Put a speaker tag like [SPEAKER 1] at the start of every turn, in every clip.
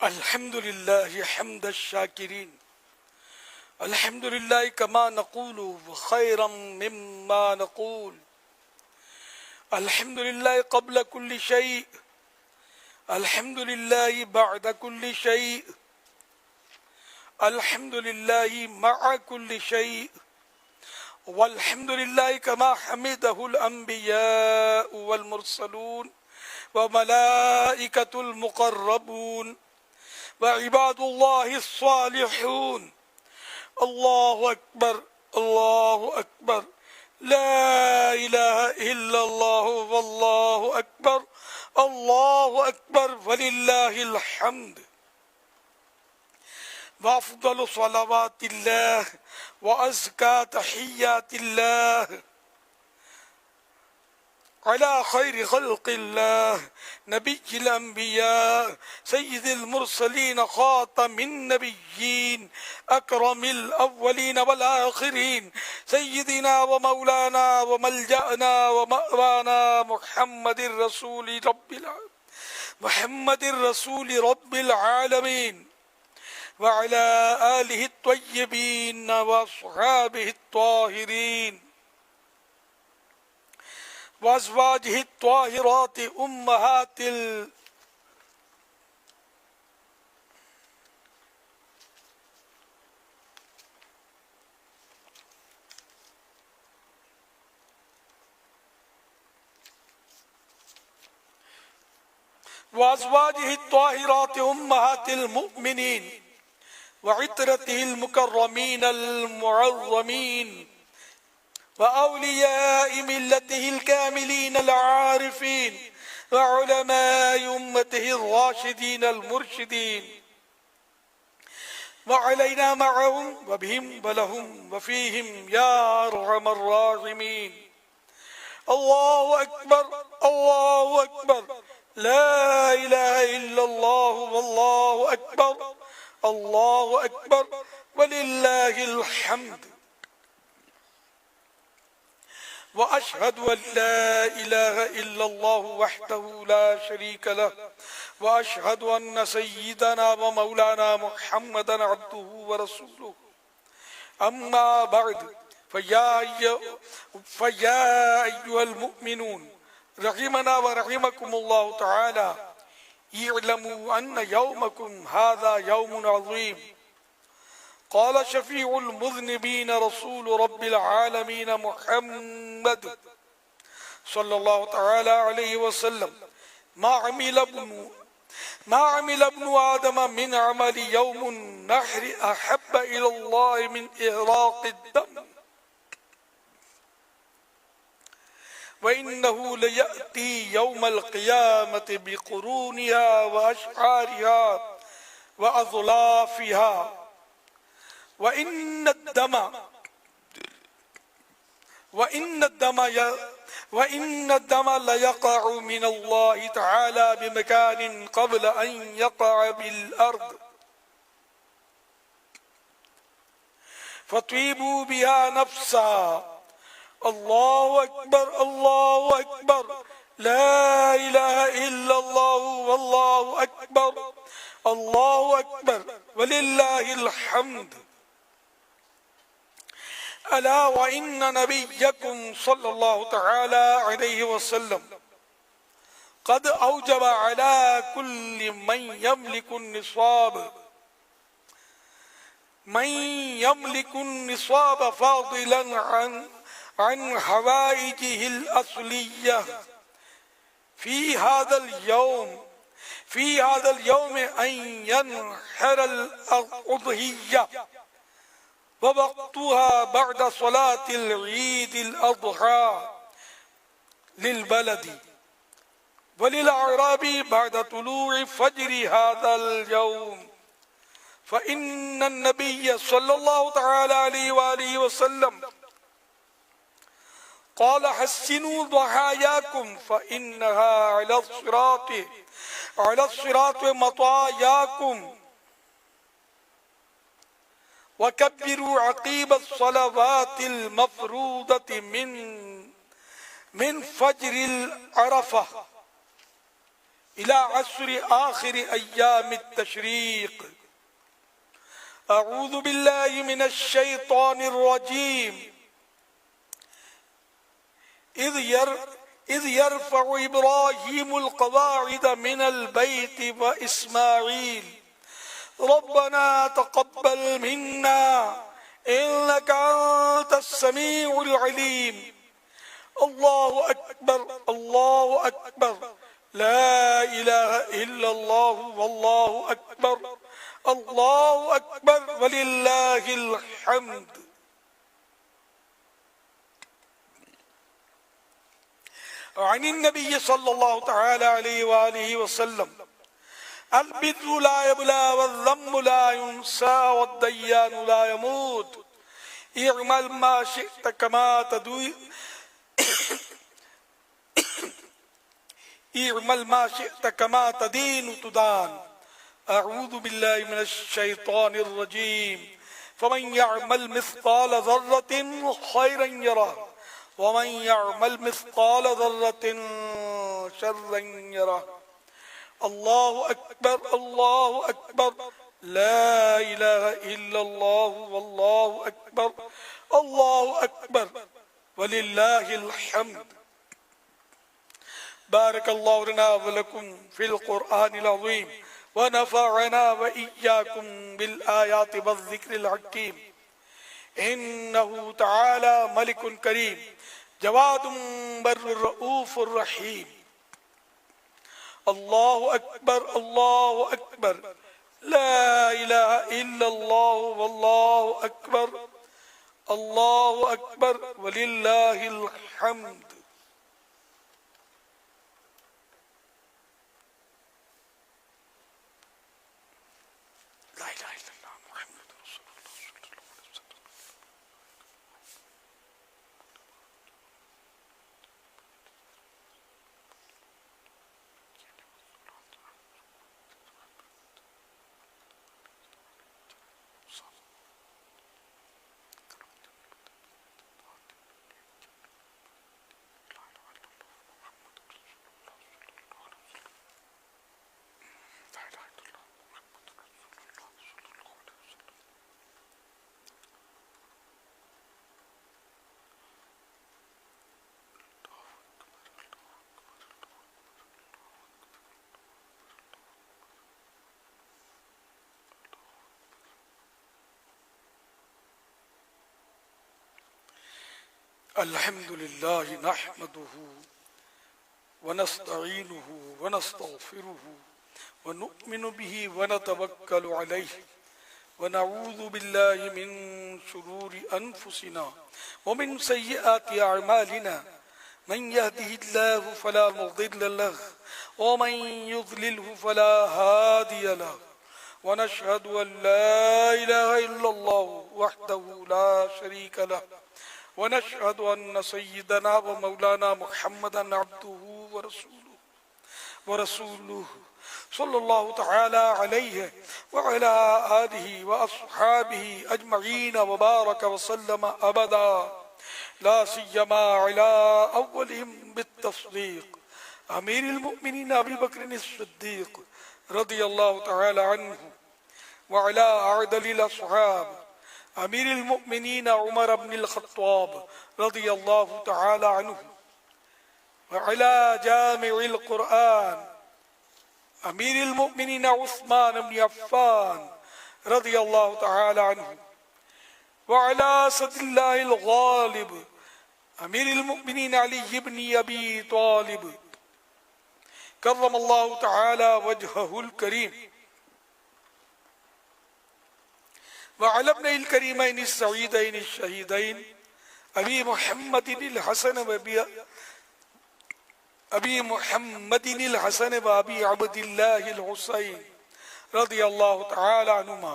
[SPEAKER 1] अल्हम्दुलिल्लाह हम्द शाकिरीन अल्हम्दुलिल्लाह कमा नक़ूलु व खैरम मिम्मा नक़ूल अल्हम्दुलिल्लाह क़ब्ल कुल्लि शै अल्हम्दुलिल्लाह बअद कुल्लि शै अल्हम्दुलिल्लाह मअ कुल्लि शै वल्हम्दुलिल्लाह कमा हमिदहुल अंबिया वल मुरसलून व मलाइकतुल मुक़र्रबून व इबादुल्लाहिस सालिहून। अल्लाहु अकबर अल्लाहु अकबर ला इलाहा इल्लल्लाह वल्लाहु अकबर वलिल्लाहिल हम्द। व अफ़्ज़लु सलावातिल्लाह व अज़का तहिय्यातिल्लाह अला खैरि खल्क़िल्लाह नबिय्यिल अंबिया सय्यिदिल मुरसलीन ख़ातमिन नबिय्यीन अकरमिल अव्वलीन वल आखिरीन सय्यिदिना व मौलाना व मलजअना व मअवाना मुहम्मदिर रसूलि रब्बिल आलमीन व अला आलिहि त्वय्यिबीन व अस्हाबिहि त्वाहिरीन वज़वाजिहि त्वाहिराति उम्महातिल मुमिनीन व इतरतिहिल मुकर्रमीनल मुअज़्ज़मीन व औलियाइ मिल्लतिहिल कामिलीनल आरिफीन व उलमाइ उम्मतिहिर राशिदीनल मुर्शिदीन व अलैना मअहुम व बिहिम व लहुम व फीहिम या अर्हमर राहिमीन। अल्लाहु अकबर ला इलाहा इल्लल्लाह वल्लाहु अकबर वलिल्लाहिल हम्द। व अशहदु अन ला इलाहा इल्लल्लाह वहदहु ला शरीक लह व अशहदु अन्न सय्यिदना व मौलाना मुहम्मदन अब्दुहु व रसूलुहु। अम्मा बअद फया अय्युहल मुमिनून रहिमना व रहिमकुमुल्लाहु तआला इअलमू अन्न यौमकुम हाज़ा यौमुन अज़ीम। क़ाल शफ़ीउल मुज़निबीन रसूल रब्बिल आलमीन मुहम्मद सल्लल्लाहु तआला अलैहि वसल्लम मा अमिल इब्नु आदम मिन अमलि यौमुन नहरि अहब्ब इलल्लाहि मिन इहराक़िद दम व इन्नहु लयअती यौमल क़ियामति बिक़ुरूनिहा व अशआरिहा व अज़लाफ़िहा व इन्न दम लयक़अु मिनल्लाहि तआला बिमकानिन क़ब्ल अन यक़अ बिल अर्द फ़त्वीबू बिहा नफ्सा। अल्लाहु अकबर ला इलाहा इल्लल्लाह वल्लाहु अकबर वलिल्लाहिल हम्द। अला व इन्न नबिय्यकुम सल्लल्लाहु तआला अलैहि वसल्लम क़द औजब अला कुल्लि मन यमलिकु निस्वाब फादिलन अन हवाइजिहिल अस्लिय्यह फी हाज़ल यौम अन यनहरल उज़हिय्या व वक़्तुहा बअद सलातिल ईदिल अज़हा लिल बलदी व लिल अअराबी बअद तुलूइ फज्रि हाज़ल यौम फ़इन्न नबिय्य सल्लल्लाहु तआला अलैहि व आलिहि वसल्लम क़ाल हस्सिनू दुहायाकुम फ़इन्नहा अला सिरात मतायाकुम वकब्बिरू अक़ीब सलावातिल मफ़रूदति मिन फज्रिल अरफ़ा इला अस्र आखिर अय्याम तशरीक। अऊज़ु बिल्लाहि मिनश शैतानिर रजीम। इज़ यरफ़उ इब्राहीमुल क़वाइद मिनल बैति व इस्माईल रब्बना तक़ब्बल मिन्ना इन्नका अंतस समीउल अलीम। अल्लाहु अकबर, अल्लाहु अकबर, ला इलाहा इल्लल्लाहु वल्लाहु अकबर, अल्लाहु अकबर वलिल्लाहिल हम्द। अनिन नबी सल्लल्लाहु तआला अलैहि व आलिहि वसल्लम अल-बिर्रु ला यबला वज़्ज़म्मु ला युंसा वद्दय्यानु ला यमूत। इअमल मा शि'त कमा तदून इअमल मा शि'त कमा तदीन तुदान। अऊज़ु बिल्लाहि मिनश शैतानिर रजीम। फमन यअमल मिस्क़ाल ज़र्रतिन खैरन यरह वमन यअमल मिस्क़ाल ज़र्रतिन शर्रन यरह। अल्लाहु अकबर, अल्लाहु अकबर, ला इलाहा इल्लल्लाहु वल्लाहु अकबर, अल्लाहु अकबर वलिल्लाहिल हम्द। बारकल्लाहु लना व लकुम फिल क़ुरआनिल अज़ीम व नफ़अना व इय्याकुम बिल आयाति वज़ ज़िक्रिल हकीम। इन्नहु तआला मलिकुन करीम जवादुम बर्रुर रऊफ़ुर रहीम। अल्लाहु अकबर, अल्लाहु अकबर, ला इलाहा इल्लल्लाहु वल्लाहु अकबर, अल्लाहु अकबर वलिल्लाहिल हम्द। ला इलाहा इल्लल्लाह मुहम्मदुर रसूलुल्लाह सल्लल्लाहु अलैहि वसल्लम। अल्हम्दुलिल्लाहि नहमदुहु व नस्तईनुहु व नस्तगफिरुहु व नु'मिनु बिही व नतवक्कलु अलैहि व नऊज़ु बिल्लाहि मिन शुरूरि अनफुसिना व मिन सय्यिआति अअमालिना। मन यहदिहिल्लाहु फला मुज़िल्ल लहु व मन युज़लिल्हु फला हादिय लहु। व नशहदु अन ला इलाहा इल्लल्लाहु वहदहु ला शरीक लहु व नशहदु अन्न सय्यिदना व मौलाना मुहम्मदन अब्दुहु व रसूलुहु सल्लल्लाहु तआला अलैहि व अला आलिहि व अस्हाबिहि अजमईन व बारक व सल्लम अबदा ला सियमा अला अव्वलिहिम बित्तस्दीक अमीरुल मुमिनीन अबी बकर सिद्दीक रदियल्लाहु तआला अन्हु व अला अअदलिल अस्हाब अमीरुल मुमिनीन उमर इब्नुल खत्ताब रदियल्लाहु तआला अन्हु व अला जामिउल कुरआन अमीरुल मुमिनीन उस्मान इब्न अफ़्फ़ान रदियल्लाहु तआला अन्हु व अला असदिल्लाहिल गालिब अमीरुल मुमिनीन अली इब्न अबी तालिब कर्रमल्लाहु तआला वजहहुल करीम व अला इब्निल करीमैन सईदैन शहीदैन अबी मुहम्मदिल हसन व अबी मुहम्मदिल हसन व अबी अब्दिल्लाहिल हुसैन रदियल्लाहु तआला अन्हुमा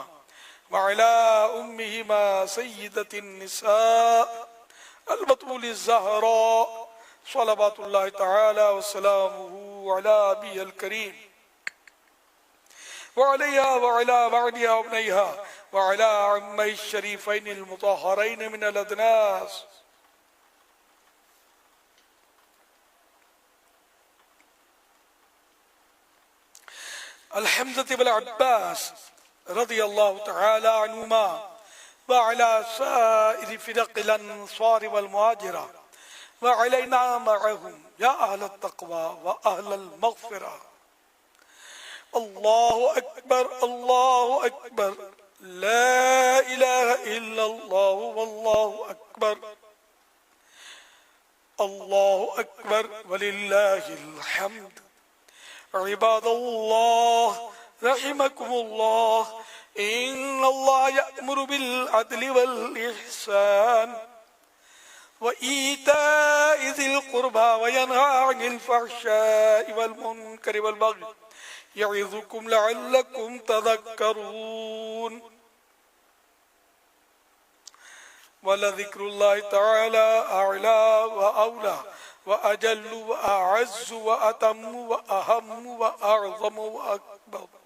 [SPEAKER 1] व अला उम्मिहिमा सय्यिदतिन निसा अल बतूलिज़ ज़हरा सलवातुल्लाहि तआला व सलामुहु अला अबीहिल करीम व अलैहा व अला बअदिहा व इब्निहा व अला अम्मैश शरीफैनिल मुतहहरैन मिनल अदनास। अल-हम्ज़ा बिन अब्बास रज़ियल्लाहु तआला अन्हुमा व अला साइरि फ़िरक़िल अंसार वल मुहाजिरा व अलैना मअहुम या अहलत तक़वा व अहलल मग़फ़िरा। अल्लाहु अकबर, अल्लाहु अकबर, ला इलाहा इल्लल्लाह वल्लाहु अकबर, अल्लाहु अकबर वलिल्लाहिल हम्द। इबादल्लाह रहिमकुमुल्लाह, इन्नल्लाह यअमुरु बिल अदलि वल इहसान व ईताइ ज़िल क़ुरबा व यन्हा अनिल फ़हशाइ वल मुनकरि वल बग़य यइज़ुकुम लअल्लकुम तज़क्करून। वलज़िक्रुल्लाहि तआला अअला व औला व अजल्लु व अअज़्ज़ु व अतम्मु व अहम्मु व अअज़मु व अकबर।